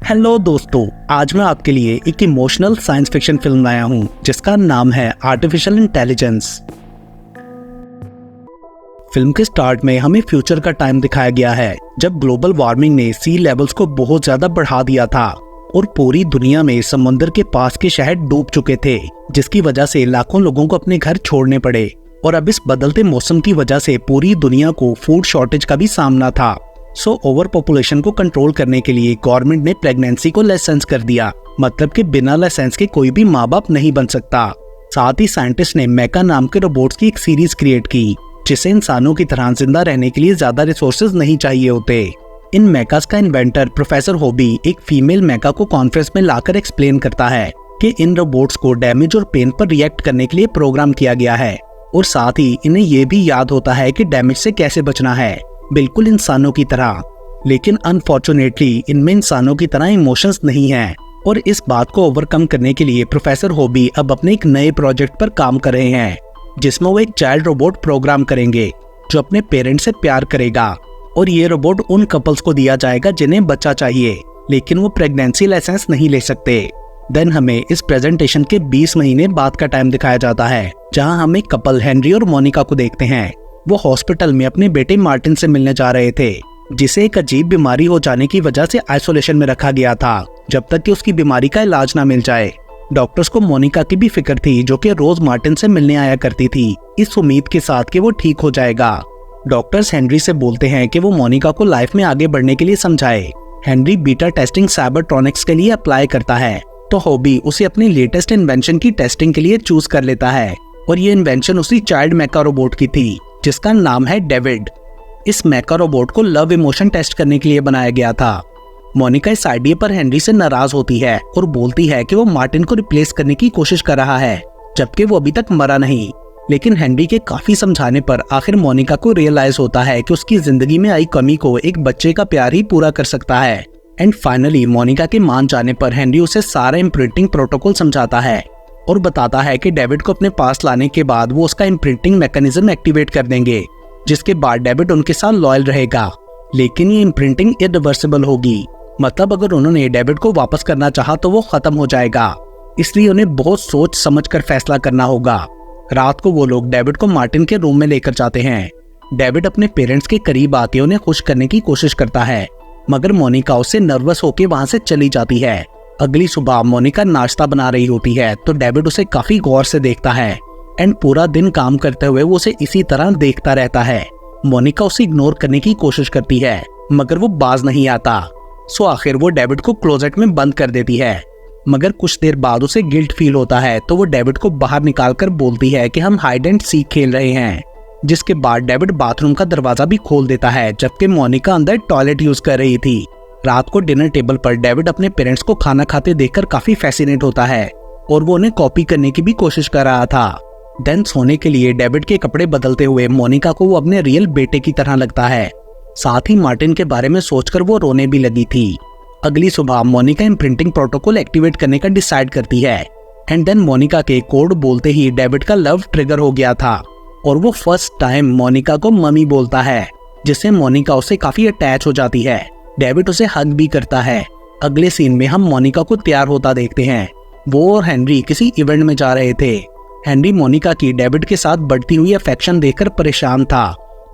Hello दोस्तों, आज मैं आपके लिए एक इमोशनल साइंस फिक्शन फिल्म लाया हूँ जिसका नाम है आर्टिफिशियल इंटेलिजेंस। फिल्म के स्टार्ट में हमें फ्यूचर का टाइम दिखाया गया है जब ग्लोबल वार्मिंग ने सी लेवल्स को बहुत ज्यादा बढ़ा दिया था और पूरी दुनिया में समुद्र के पास के शहर डूब चुके थे, जिसकी वजह से लाखों लोगों को अपने घर छोड़ने पड़े। और अब इस बदलते मौसम की वजह से पूरी दुनिया को फूड शॉर्टेज का भी सामना था। ओवर पॉपुलेशन को कंट्रोल करने के लिए गवर्नमेंट ने प्रेगनेंसी को लाइसेंस कर दिया, मतलब कि बिना लाइसेंस के कोई भी माँ बाप नहीं बन सकता। साथ ही साइंटिस्ट ने मेका नाम के रोबोट्स की एक सीरीज क्रिएट की जिसे इंसानों की तरह जिंदा रहने के लिए ज्यादा रिसोर्सेज नहीं चाहिए होते। इन मेकास का इन्वेंटर प्रोफेसर होबी एक फीमेल मेका को कॉन्फ्रेंस में लाकर एक्सप्लेन करता है कि इन रोबोट्स को डैमेज और पेन पर रिएक्ट करने के लिए प्रोग्राम किया गया है और साथ ही इन्हें ये भी याद होता है कि डैमेज से कैसे बचना है, बिल्कुल इंसानों की तरह। लेकिन अनफॉर्चुनेटली इनमें इंसानों की तरह इमोशंस नहीं हैं और इस बात को ओवरकम करने के लिए प्रोफेसर होबी अब अपने एक नए प्रोजेक्ट पर काम कर रहे हैं जिसमें वो एक चाइल्ड रोबोट प्रोग्राम करेंगे जो अपने पेरेंट्स से प्यार करेगा। और ये रोबोट उन कपल्स को दिया जाएगा जिन्हें बच्चा चाहिए लेकिन वो प्रेगनेंसी लाइसेंस नहीं ले सकते। देन हमें इस प्रेजेंटेशन के 20 महीने बाद का टाइम दिखाया जाता है जहां हम एक कपल हेनरी और मोनिका को देखते हैं। वो हॉस्पिटल में अपने बेटे मार्टिन से मिलने जा रहे थे जिसे एक अजीब बीमारी हो जाने की वजह से आइसोलेशन में रखा गया था जब तक कि उसकी बीमारी का इलाज ना मिल जाए। डॉक्टर्स को मोनिका की भी फिक्र थी जो कि रोज मार्टिन से मिलने आया करती थी, इस उम्मीद के साथ कि वो ठीक हो जाएगा। डॉक्टर्स हेनरी से बोलते हैं कि वो मोनिका को लाइफ में आगे बढ़ने के लिए समझाए। हेनरी बीटा टेस्टिंग साइबरट्रॉनिक्स के लिए अप्लाई करता है तो हॉबी उसे अपनी लेटेस्ट इन्वेंशन की टेस्टिंग के लिए चूज कर लेता है और ये इन्वेंशन उसी चाइल्ड मेका रोबोट की थी जिसका नाम है डेविड। इस मेका रोबोट को लव इमोशन टेस्ट करने के लिए बनाया गया था। मोनिका इस आइडिया पर हेनरी से नाराज होती है और बोलती है कि वो मार्टिन को रिप्लेस करने की कोशिश कर रहा है जबकि वो अभी तक मरा नहीं। लेकिन हेनरी के काफी समझाने पर आखिर मोनिका को रियलाइज होता है कि उसकी जिंदगी में आई कमी को एक बच्चे का प्यार ही पूरा कर सकता है। एंड फाइनली मोनिका के मान जाने पर हेनरी उसे सारा इम्प्रिंटिंग प्रोटोकॉल समझाता है और बताता है कि डेविड को अपने पास लाने के बाद वो उसका इम्प्रिंटिंग मैकेनिज्म एक्टिवेट कर देंगे जिसके बाद डेविड उनके साथ लॉयल रहेगा। लेकिन ये इम्प्रिंटिंग इरिवर्सिबल होगी, मतलब अगर उन्होंने डेविड को वापस करना चाहा तो वो खत्म हो जाएगा, इसलिए उन्हें बहुत सोच समझ कर फैसला करना होगा। रात को वो लोग डेविड को मार्टिन के रूम में लेकर जाते हैं। डेविड अपने पेरेंट्स के करीब आके उन्हें खुश करने की कोशिश करता है मगर मोनिका उससे नर्वस होकर वहां से चली जाती है। अगली सुबह मोनिका नाश्ता बना रही होती है तो डेविड उसे काफी गौर से देखता है एंड पूरा दिन काम करते हुए वो उसे इसी तरह देखता रहता है। मोनिका उसे इग्नोर करने की कोशिश करती है मगर वो बाज नहीं आता। आखिर वो डेविड को क्लोजेट में बंद कर देती है मगर कुछ देर बाद उसे गिल्ट फील होता है तो वो डेविड को बाहर निकालकर बोलती है कि हम हाइड एंड सीक खेल रहे हैं, जिसके बाद डेविड बाथरूम का दरवाजा भी खोल देता है जबकि मोनिका अंदर टॉयलेट यूज कर रही थी। रात को डिनर टेबल पर डेविड अपने पेरेंट्स को खाना खाते देखकर काफी फैसिनेट होता है और वो उन्हें कॉपी करने की भी कोशिश कर रहा था। देन सोने के लिए डेविड के कपड़े बदलते हुए मोनिका को वो अपने रियल बेटे की तरह लगता है। साथ ही मार्टिन के बारे में सोचकर वो रोने भी लगी थी। अगली सुबह मोनिका इम्प्रिंटिंग प्रोटोकॉल एक्टिवेट करने का डिसाइड करती है एंड देन मोनिका के कोड बोलते ही डेविड का लव ट्रिगर हो गया था और वो फर्स्ट टाइम मोनिका को मम्मी बोलता है जिससे मोनिका उससे काफी अटैच हो जाती है। डेविड उसे हग भी करता है। अगले सीन में हम मोनिका को तैयार होता देखते हैं। वो और हेनरी किसी इवेंट में जा रहे थे। हेनरी मोनिका की डेविड के साथ बढ़ती हुई अफेक्शन देखकर परेशान था।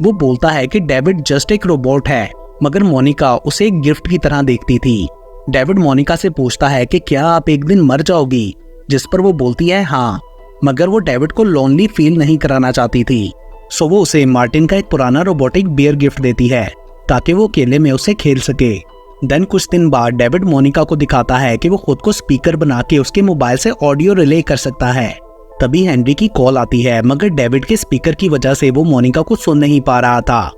वो बोलता है कि डेविड जस्ट एक रोबोट है मगर मोनिका उसे एक गिफ्ट की तरह देखती थी। डेविड मोनिका से पूछता है कि क्या आप एक दिन मर जाओगी, जिस पर वो बोलती है हाँ, मगर वो डेविड को लोनली फील नहीं कराना चाहती थी। वो उसे मार्टिन का एक पुराना रोबोटिक बियर गिफ्ट देती है ताकि वो अकेले में उसे खेल सके। देन कुछ दिन बाद डेविड मोनिका को दिखाता है कि वो खुद को स्पीकर बना के उसके मोबाइल से ऑडियो रिले कर सकता है। तभी हेनरी की कॉल आती है मगर डेविड के स्पीकर की वजह से वो मोनिका को सुन नहीं पा रहा था,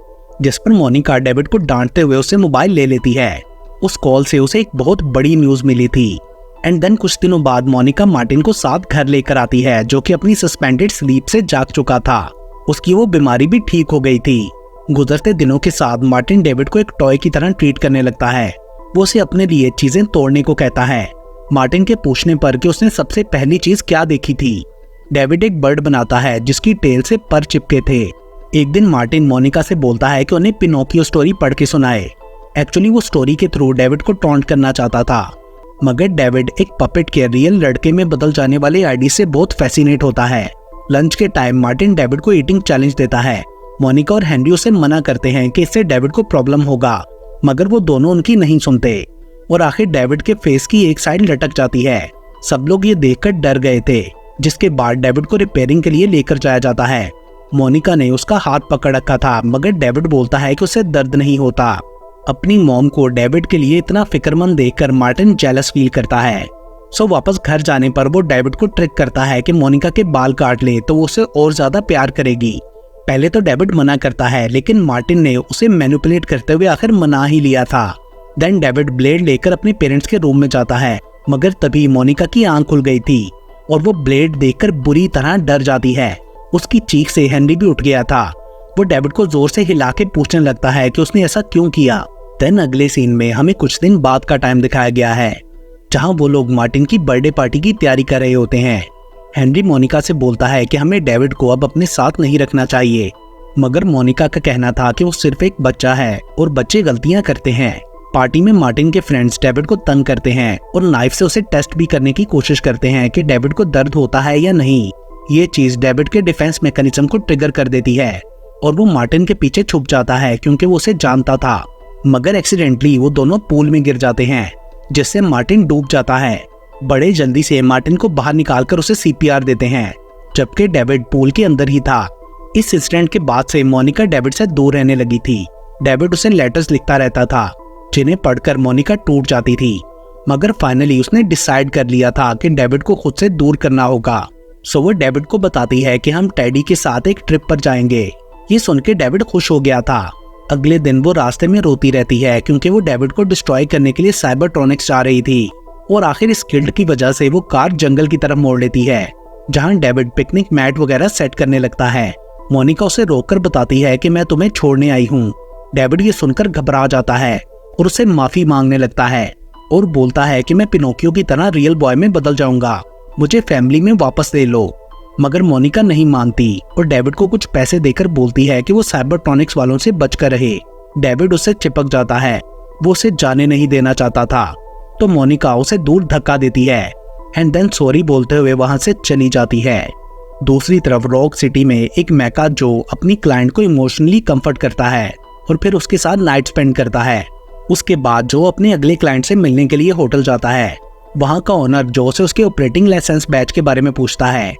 जिस पर मोनिका डेविड को डांटते हुए उससे मोबाइल ले लेती है। उस कॉल से उसे एक बहुत बड़ी न्यूज मिली थी। एंड देन कुछ दिनों बाद मोनिका मार्टिन को साथ घर लेकर आती है जो कि अपनी सस्पेंडेड स्लीप से जाग चुका था। उसकी वो बीमारी भी ठीक हो गई थी। गुजरते दिनों के साथ मार्टिन डेविड को एक टॉय की तरह ट्रीट करने लगता है। वो उसे अपने लिए चीजें तोड़ने को कहता है। मार्टिन के पूछने पर कि उसने सबसे पहली चीज क्या देखी थी, डेविड एक बर्ड बनाता है जिसकी टेल से पर चिपके थे। एक दिन मार्टिन मोनिका से बोलता है कि उन्हें पिनोकियो स्टोरी पढ़ के सुनाए। एक्चुअली वो स्टोरी के थ्रू डेविड को टॉन्ट करना चाहता था, मगर डेविड एक पपेट के रियल लड़के में बदल जाने वाले आइडिया से बहुत फैसिनेट होता है। लंच के टाइम मार्टिन डेविड को ईटिंग चैलेंज देता है। मोनिका और हेनरी उसे मना करते हैं कि इससे डेविड को प्रॉब्लम होगा, मगर वो दोनों उनकी नहीं सुनते और आखिर डेविड के फेस की एक साइड लटक जाती है। सब लोग ये देखकर डर गए थे, जिसके बाद डेविड को रिपेयरिंग के लिए लेकर जाया जाता है। मोनिका ने उसका हाथ पकड़ रखा था, मगर डेविड बोलता है कि उसे दर्द नहीं होता। अपनी मॉम को डेविड के लिए इतना फिक्रमंद देखकर मार्टिन जेलस फील करता है। सो वापस घर जाने पर वो डेविड को ट्रिक करता है कि मोनिका के बाल काट ले तो वो उसे और ज्यादा प्यार करेगी। पहले तो डेविड मना करता है, लेकिन मार्टिन ने उसे मैनिपुलेट करते हुए आखिर मना ही लिया था। देन डेविड ब्लेड लेकर अपने पेरेंट्स के रूम में जाता है, मगर तभी मोनिका की आंख खुल गई थी और वो ब्लेड देखकर बुरी तरह डर जाती है। उसकी चीख से हेनरी भी उठ गया था। वो डेविड को जोर से हिला के पूछने लगता है कि उसने ऐसा क्यों किया। देन अगले सीन में हमें कुछ दिन बाद का टाइम दिखाया गया है, जहां वो लोग मार्टिन की बर्थडे पार्टी की तैयारी कर रहे होते हैं। हेनरी मोनिका से बोलता है कि हमें डेविड को अब अपने साथ नहीं रखना चाहिए, मगर मोनिका का कहना था कि वो सिर्फ एक बच्चा है और बच्चे गलतियां करते हैं। पार्टी में मार्टिन के फ्रेंड्स डेविड को तंग करते हैं और नाइफ से उसे टेस्ट भी करने की कोशिश करते हैं कि डेविड को दर्द होता है या नहीं। ये चीज डेविड के डिफेंस मैकेनिज्म को ट्रिगर कर देती है और वो मार्टिन के पीछे छुप जाता है, क्योंकि वो उसे जानता था। मगर एक्सीडेंटली वो दोनों पूल में गिर जाते हैं, जिससे मार्टिन डूब जाता है। बड़े जल्दी से मार्टिन को बाहर निकालकर उसे सीपीआर देते हैं, जबकि डेविड पूल के अंदर ही था। इस इंसिडेंट के बाद से मोनिका डेविड से दूर रहने लगी थी। डेविड उसे लेटर्स लिखता रहता था, जिन्हें पढ़कर मोनिका टूट जाती थी। मगर फाइनली उसने डिसाइड कर लिया था कि डेविड को खुद से दूर करना होगा। सो वो डेविड को बताती है कि हम टेडी के साथ एक ट्रिप पर जाएंगे। ये सुनकर डेविड खुश हो गया था। अगले दिन वो रास्ते में रोती रहती है, क्योंकि वो डेविड को डिस्ट्रॉय करने के लिए साइबरट्रॉनिक्स जा रही थी और आखिर इस गिल्ड की वजह से वो कार जंगल की तरफ मोड़ लेती है, जहां डेविड पिकनिक मैट वगैरह सेट करने लगता है। मोनिका उसे रोककर बताती है कि मैं तुम्हें छोड़ने आई हूँ। डेविड ये सुनकर घबरा जाता है और उसे माफी मांगने लगता है और बोलता है कि मैं पिनोकियो की तरह रियल बॉय में बदल जाऊंगा, मुझे फैमिली में वापस ले लो। मगर मोनिका नहीं मानती और डेविड को कुछ पैसे देकर बोलती है कि वो साइबरट्रॉनिक्स वालों से बचकर रहे। डेविड उससे चिपक जाता है, वो उसे जाने नहीं देना चाहता था, तो मोनिका उसे दूर धक्का देती है एंड देन सॉरी बोलते हुए वहां से चली जाती है। दूसरी तरफ रॉक सिटी में एक मैका जो अपनी क्लाइंट को इमोशनली कंफर्ट करता है और फिर उसके साथ नाइट स्पेंड करता है। उसके बाद जो अपने अगले क्लाइंट से मिलने के लिए होटल जाता है। वहां का ओनर जो से उसके ऑपरेटिंग लाइसेंस बैच के बारे में पूछता है,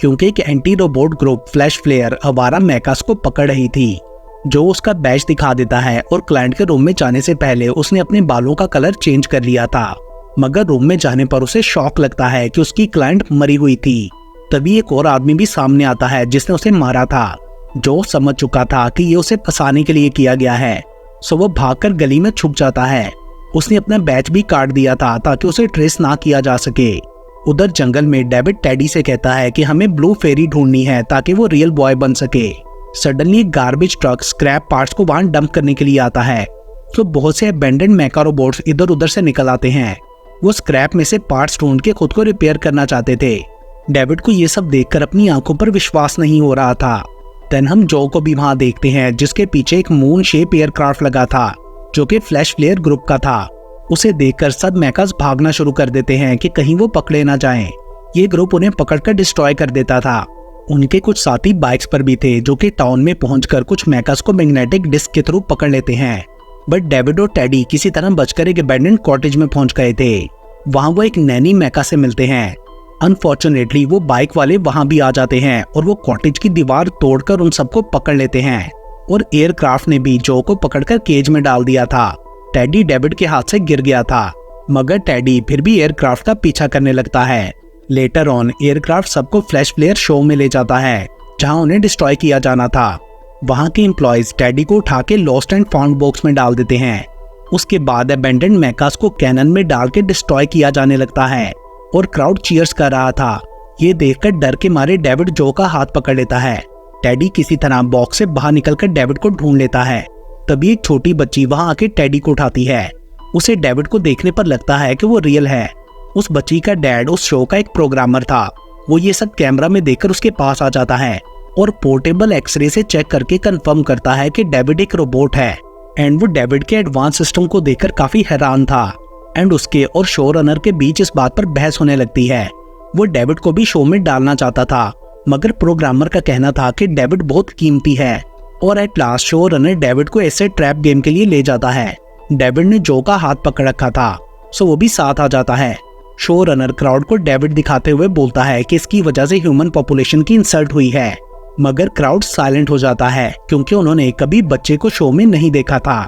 क्योंकि एक anti robot group flash flare आवारा मैकास को पकड़ रही थी। जो उसका बैच दिखा देता है और क्लाइंट के रूम में जाने से पहले उसने अपने बालों का कलर चेंज कर लिया था। मगर रूम में जाने पर उसे शॉक लगता है कि उसकी क्लाइंट मरी हुई थी। तभी एक और आदमी भी सामने आता है जिसने उसे मारा था। जो समझ चुका था कि ये उसे फंसाने के लिए किया गया है, सो वो भागकर गली में छुप जाता है। उसने अपना बैच भी काट दिया था ताकि उसे ट्रेस ना किया जा सके। उधर जंगल में डेविड टेडी से कहता है कि हमें ब्लू फेरी ढूंढनी है ताकि वो रियल बॉय बन सके। Suddenly garbage truck scrap parts को वहां डंप करने के लिए आता है, तो बहुत से अबेंडेंड मेका रोबोट्स इधर उधर से निकल आते हैं। वो स्क्रैप में से पार्ट्स ढूंढ के खुद को रिपेयर करना चाहते थे। डेविड को ये सब देखकर अपनी आंखों पर विश्वास नहीं हो रहा था। देन हम जो को भी वहां देखते हैं, जिसके पीछे एक मून शेप एयरक्राफ्ट लगा था, जो कि फ्लैश फ्लेयर ग्रुप का था। उसे देखकर सब मैकास भागना शुरू कर देते हैं कि कहीं वो पकड़े ना जाएं। ये ग्रुप उन्हें पकड़कर डिस्ट्रॉय कर देता था। उनके कुछ साथी बाइक्स पर भी थे, जो कि टाउन में पहुंचकर कुछ मैकास को मैग्नेटिक डिस्क के थ्रू पकड़ लेते हैं। बट डेविड और टेडी किसी तरह बचकर एक अबैंडन्ड कॉटेज में पहुंच गए थे। वहां वो एक नैनी मैका से मिलते हैं। अनफॉर्चुनेटली वो बाइक वाले वहां भी आ जाते हैं और वो कॉटेज की दीवार तोड़कर उन सबको पकड़ लेते हैं और एयरक्राफ्ट ने भी जो को पकड़कर केज में डाल दिया था। टेडी डेविड के हाथ से गिर गया था, मगर टेडी फिर भी एयरक्राफ्ट का पीछा करने लगता है। लेटर ऑन एयरक्राफ्ट सबको फ्लैश फ्लेयर शो में ले जाता है, जहां उन्हें डिस्ट्रॉय किया जाना था। वहां के एम्प्लॉयज टेडी को उठा के लॉस्ट एंड फाउंड बॉक्स में डाल देते हैं। उसके बाद अबेंडेंड मैकास को कैनन में डाल के डिस्ट्रॉय किया जाने लगता है और क्राउड चीयर्स कर रहा था। ये देखकर डर के मारे डेविड जो का हाथ पकड़ लेता है। टेडी किसी तरह बॉक्स से बाहर निकलकर डेविड को ढूंढ लेता है। तभी एक छोटी बच्ची वहां आके टेडी को उठाती है। उसे डेविड को देखने पर लगता है कि वो रियल है। उस बच्ची का डैड उस शो का एक प्रोग्रामर था। वो ये सब कैमरा में देखकर उसके पास आ जाता है और पोर्टेबल एक्सरे से चेक करके कंफर्म करता है कि डेविड एक रोबोट है एंड वो डेविड के एडवांस सिस्टम को देखकर काफी हैरान था एंड उसके और शो रनर के बीच इस बात पर बहस होने लगती है। वो डेविड को भी शो में डालना चाहता था, मगर प्रोग्रामर का कहना था कि डेविड बहुत कीमती है। और at last show runner David को ऐसे ट्रैप गेम के लिए ले जाता है। डेविड ने जो का हाथ पकड़ रखा था, सो वो भी साथ आ जाता है। शो रनर क्राउड को डेविड दिखाते हुए बोलता है कि इसकी वजह से ह्यूमन पॉपुलेशन की इंसल्ट हुई है, मगर क्राउड साइलेंट हो जाता है क्योंकि उन्होंने कभी बच्चे को शो में नहीं देखा था।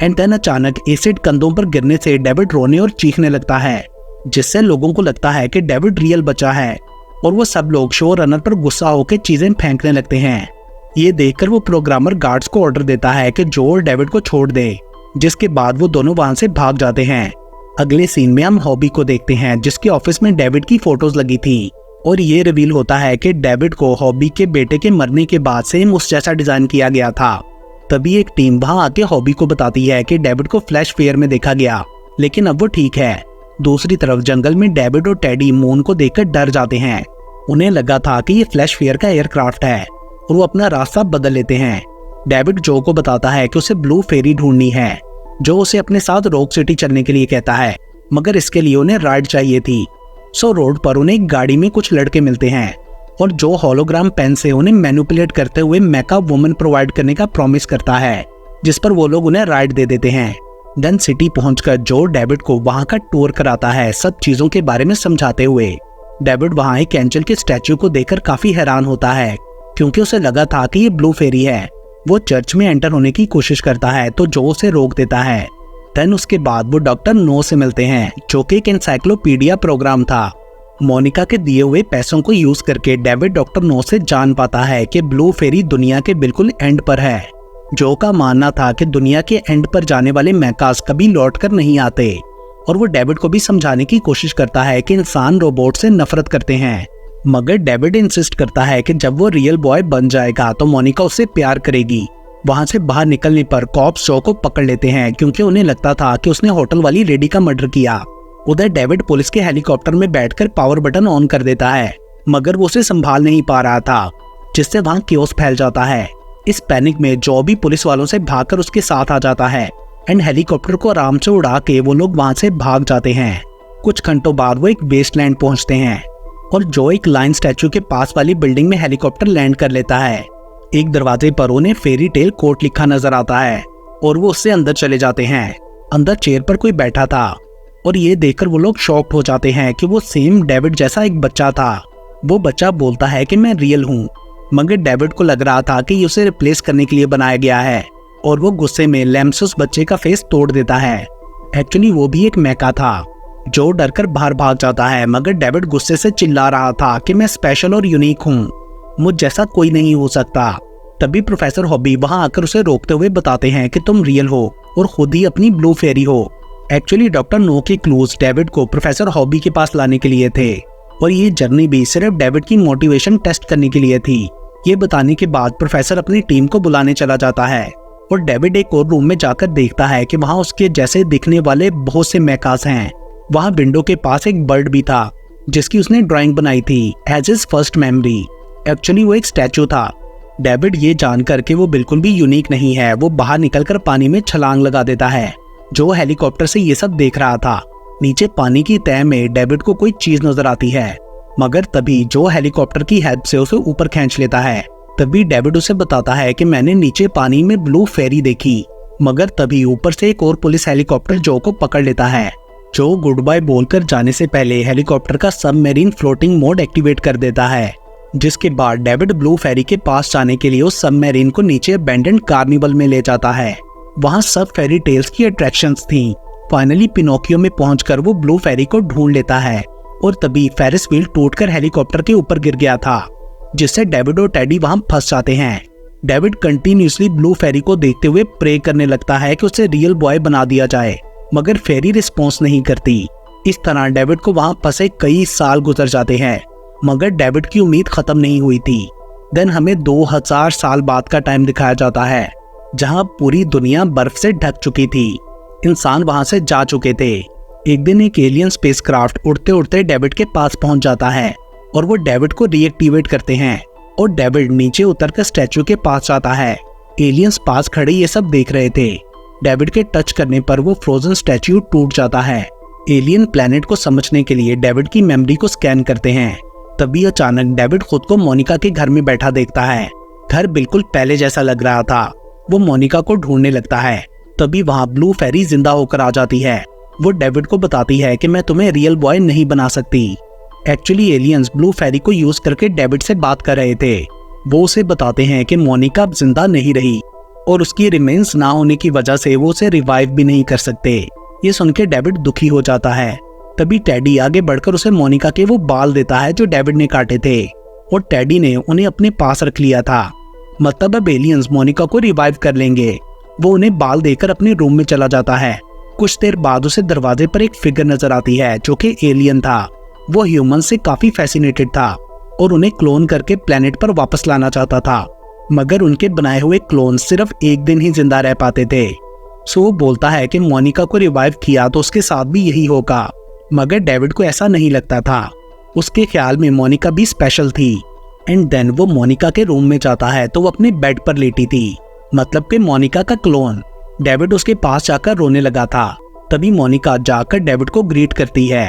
एंड देन अचानक एसिड कंधों पर गिरने से डेविड रोने और चीखने लगता है, जिससे लोगों को लगता है कि डेविड रियल बच्चा है और वो सब लोग शो रनर पर गुस्सा होकर चीजें फेंकने लगते हैं। ये देखकर वो प्रोग्रामर गार्ड्स को ऑर्डर देता है कि जो और डेविड को छोड़ दे, जिसके बाद वो दोनों वहां से भाग जाते हैं। अगले सीन में हम हॉबी को देखते हैं, जिसके ऑफिस में डेविड की फोटोज लगी थी और ये रिवील होता है कि डेविड को हॉबी के बेटे के मरने के बाद सेम उस जैसा डिजाइन किया गया था। तभी एक टीम वहां आके हॉबी को बताती है कि डेविड को फ्लैश फेयर में देखा गया, लेकिन अब वो ठीक है। दूसरी तरफ जंगल में डेविड और टेडी मून को देखकर डर जाते हैं। उन्हें लगा था कि ये फ्लैश फेयर का एयरक्राफ्ट है और वो अपना रास्ता बदल लेते हैं। डेविड जो को बताता है कि उसे ब्लू फेरी ढूंढनी है, जो उसे अपने साथ रॉक सिटी चलने के लिए कहता है, मगर इसके लिए उन्हें राइड चाहिए थी। सो रोड पर उन्हें एक गाड़ी में कुछ लड़के मिलते हैं और जो होलोग्राम पेन से उन्हें मैनिपुलेट करते हुए मेकअप वुमन प्रोवाइड करने का प्रॉमिस करता है, जिस पर वो लोग उन्हें राइड दे देते हैं। देन सिटी पहुंचकर जो डेविड को वहां का टूर कराता है, सब चीजों के बारे में समझाते हुए। डेविड वहां एक एंजल के स्टैचू को देखकर काफी हैरान होता है, क्योंकि उसे लगा था कि ये ब्लू फेरी है। वो चर्च में एंटर होने की कोशिश करता है तो जो उसे रोक देता है। देन उसके बाद वो डॉक्टर नो से मिलते हैं, जो कि एक एनसाइक्लोपीडिया प्रोग्राम था। मोनिका के दिए हुए पैसों को यूज करके डेविड डॉक्टर नो से जान पाता है कि ब्लू फेरी दुनिया के बिल्कुल एंड पर है। जो का मानना था कि दुनिया के एंड पर जाने वाले मैकास कभी लौट कर नहीं आते, और वो डेविड को भी समझाने की कोशिश करता है कि इंसान रोबोट से नफरत करते हैं। मगर डेविड इंसिस्ट करता है कि जब वो रियल बॉय बन जाएगा तो मोनिका उससे प्यार करेगी। वहां से बाहर निकलने पर कॉप्स जो को पकड़ लेते हैं, क्योंकि उन्हें लगता था कि उसने होटल वाली लेडी का मर्डर किया। उधर डेविड पुलिस के हेलीकॉप्टर में बैठकर पावर बटन ऑन कर देता है, मगर वो उसे संभाल नहीं पा रहा था, जिससे वहां केओस फैल जाता है। इस पैनिक में जो भी पुलिस वालों से भागकर उसके साथ आ जाता है एंड हेलीकॉप्टर को आराम से उड़ा के वो लोग वहां से भाग जाते हैं। कुछ घंटों बाद वो एक वेस्टलैंड पहुंचते हैं और जो एक लाइन स्टैचू के पास वाली बिल्डिंग में हेलीकॉप्टर लैंड कर लेता है। एक दरवाजे पर उन्हें फेरी टेल कोर्ट लिखा नजर आता है और वो उससे अंदर चले जाते हैं। अंदर चेयर पर कोई बैठा था और ये देखकर वो लोग शॉक्ड हो जाते हैं कि वो सेम डेविड जैसा एक बच्चा था। वो बच्चा बोलता है कि मैं रियल हूँ, मगर डेविड को लग रहा था कि ये उसे रिप्लेस करने के लिए बनाया गया है, और वो गुस्से में लैम्स उस बच्चे का फेस तोड़ देता है। एक्चुअली वो भी एक मैका था। जो डरकर बाहर भाग जाता है, मगर डेविड गुस्से से चिल्ला रहा था कि मैं स्पेशल और यूनिक हूँ, मुझ जैसा कोई नहीं हो सकता। तभी प्रोफेसर हॉबी वहां आकर उसे रोकते हुए बताते हैं कि तुम रियल हो और खुद ही अपनी ब्लू फेरी हो। एक्चुअली डॉक्टर नो के क्लूज डेविड को प्रोफेसर हॉबी के पास लाने के लिए थे, और ये जर्नी भी सिर्फ डेविड की मोटिवेशन टेस्ट करने के लिए थी। ये बताने के बाद प्रोफेसर अपनी टीम को बुलाने चला जाता है और डेविड एक और रूम में जाकर देखता है कि वहाँ उसके जैसे दिखने वाले बहुत से मैकास हैं। वहाँ विंडो के पास एक बर्ड भी था, जिसकी उसने ड्राइंग बनाई थी as his first memory. Actually वो एक स्टैचू था। डेविड ये जानकर कि वो बिल्कुल भी यूनिक नहीं है, वो बाहर निकलकर पानी में छलांग लगा देता है। जो हेलीकॉप्टर से ये सब देख रहा था, नीचे पानी की तह में डेविड को कोई चीज नजर आती है, मगर तभी जो हेलीकॉप्टर की हेल्प से उसे ऊपर खींच लेता है। तभी डेविड उसे बताता है कि मैंने नीचे पानी में ब्लू फेरी देखी, मगर तभी ऊपर से एक और पुलिस हेलीकॉप्टर जो को पकड़ लेता है। जो गुड बाय बोलकर जाने से पहले हेलीकॉप्टर का सबमरीन फ्लोटिंग मोड एक्टिवेट कर देता है, जिसके बाद डेविड ब्लू फेरी के पास जाने के लिए उस सबमरीन को नीचे अबैंडन्ड कार्निवल में ले जाता है। वहाँ सब फेरी टेल्स की अट्रैक्शंस थीं। फाइनली पिनोकियो में पहुंचकर वो ब्लू फेरी को ढूंढ लेता है, और तभी फेरिस व्हील टूटकर हेलीकॉप्टर के ऊपर गिर गया था, जिससे डेविड और टेडी वहां फंस जाते हैं। डेविड कंटिन्यूसली ब्लू फेरी को देखते हुए प्रे करने लगता है कि उसे रियल बॉय बना दिया जाए, मगर फेरी रिस्पॉन्स नहीं करती। इस तरह डेविड को वहां फंसे कई साल गुजर जाते हैं, मगर डेविड की उम्मीद खत्म नहीं हुई थी। देन हमें 2000 साल बाद का टाइम दिखाया जाता है, जहां पूरी दुनिया बर्फ से ढक चुकी थी। इंसान वहां से जा चुके थे। एक दिन एक एलियन स्पेसक्राफ्ट उड़ते उड़ते डेविड के पास पहुंच जाता है, और वो डेविड को रीएक्टिवेट करते हैं, और डेविड नीचे उतरकर स्टैचू के पास जाता है। एलियंस पास खड़े ये सब देख रहे थे। डेविड के टच करने पर वो फ्रोजन स्टैच्यू टूट जाता है। एलियन प्लेनेट को समझने के लिए डेविड की मेमोरी को स्कैन करते हैं। तभी अचानक डेविड खुद को मोनिका के घर में बैठा देखता है। घर बिल्कुल पहले जैसा लग रहा था। वो मोनिका को ढूंढने लगता है। तभी वहाँ ब्लू फेरी जिंदा होकर आ जाती है। वो डेविड को बताती है कि मैं तुम्हें रियल बॉय नहीं बना सकती। एक्चुअली एलियंस ब्लू फेरी को यूज करके डेविड से बात कर रहे थे। वो उसे बताते हैं कि मोनिका अब जिंदा नहीं रही और उसकी रिमेन्स ना होने की वजह से वो उसे रिवाइव भी नहीं कर सकते। ये सुनकर डेविड दुखी हो जाता है। तभी टेडी आगे बढ़कर उसे मोनिका के वो बाल देता है जो डेविड ने काटे थे और टेडी ने उन्हें अपने पास रख लिया था। मतलब अब एलियंस मोनिका को रिवाइव कर लेंगे। वो उन्हें बाल देकर अपने रूम में चला जाता है। कुछ देर बाद उसे दरवाजे पर एक फिगर नजर आती है जो कि एलियन था। वो ह्यूमन से काफी फैसिनेटेड था और उन्हें क्लोन करके प्लेनेट पर वापस लाना चाहता था, मगर उनके बनाए हुए क्लोन सिर्फ एक दिन ही जिंदा रह पाते थे। सो वो बोलता है कि मोनिका को रिवाइव किया तो उसके साथ भी यही होगा, मगर डेविड को ऐसा नहीं लगता था। उसके ख्याल में मोनिका भी स्पेशल थी। एंड देन वो मोनिका के रूम में जाता है तो वो अपने बेड पर लेटी थी, मतलब कि मोनिका का क्लोन। डेविड उसके पास जाकर रोने लगा था। तभी मोनिका जाकर डेविड को ग्रीट करती है।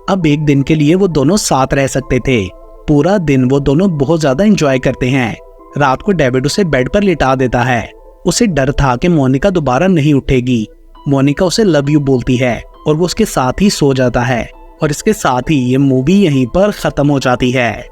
अब एक दिन के लिए वो दोनों साथ रह सकते थे। पूरा दिन वो दोनों बहुत ज्यादा एंजॉय करते हैं। रात को डेविड उसे बेड पर लिटा देता है। उसे डर था कि मोनिका दोबारा नहीं उठेगी। मोनिका उसे लव यू बोलती है और वो उसके साथ ही सो जाता है। और इसके साथ ही ये मूवी यहीं पर खत्म हो जाती है।